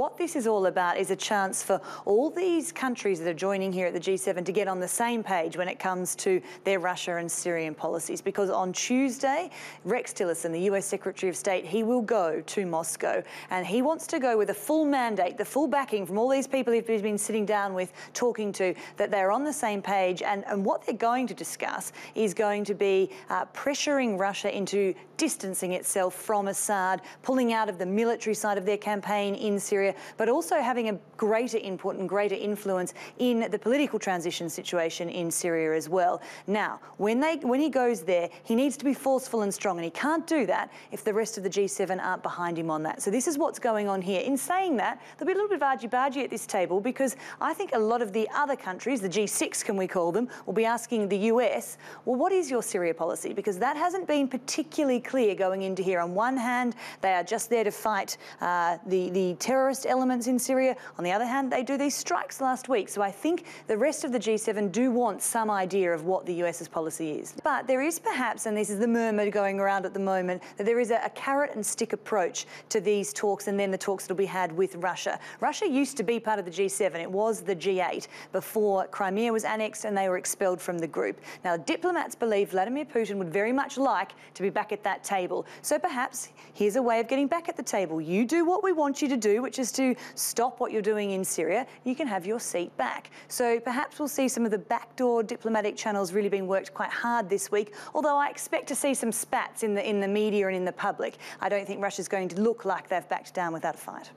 what this is all about is a chance for all these countries that are joining here at the G7 to get on the same page when it comes to their Russia and Syrian policies. Because on Tuesday, Rex Tillerson, the US Secretary of State, he will go to Moscow, and he wants to go with a full mandate, the full backing from all these people he's been sitting down with, talking to, that they're on the same page. And what they're going to discuss is going to be pressuring Russia into distancing itself from Assad, pulling out of the military side of their campaign in Syria, but also having a greater input and greater influence in the political transition situation in Syria as well. Now, when he goes there, he needs to be forceful and strong, and he can't do that if the rest of the G7 aren't behind him on that. So this is what's going on here. In saying that, there'll be a little bit of argy-bargy at this table, because I think a lot of the other countries, the G6 can we call them, will be asking the US, well, what is your Syria policy? Because that hasn't been particularly clear going into here. On one hand, they are just there to fight the terrorist elements in Syria. On the other hand, they do these strikes last week. So I think the rest of the G7 do want some idea of what the US's policy is. But there is perhaps, and this is the murmur going around at the moment, that there is a carrot and stick approach to these talks, and then the talks that will be had with Russia. Russia used to be part of the G7. It was the G8 before Crimea was annexed and they were expelled from the group. Now, diplomats believe Vladimir Putin would very much like to be back at that table. So perhaps here's a way of getting back at the table. You do what we want you to do, which is to stop what you're doing in Syria. You can have your seat back. So perhaps we'll see some of the backdoor diplomatic channels really being worked quite hard this week, although I expect to see some spats in the media and in the public. I don't think Russia's going to look like they've backed down without a fight.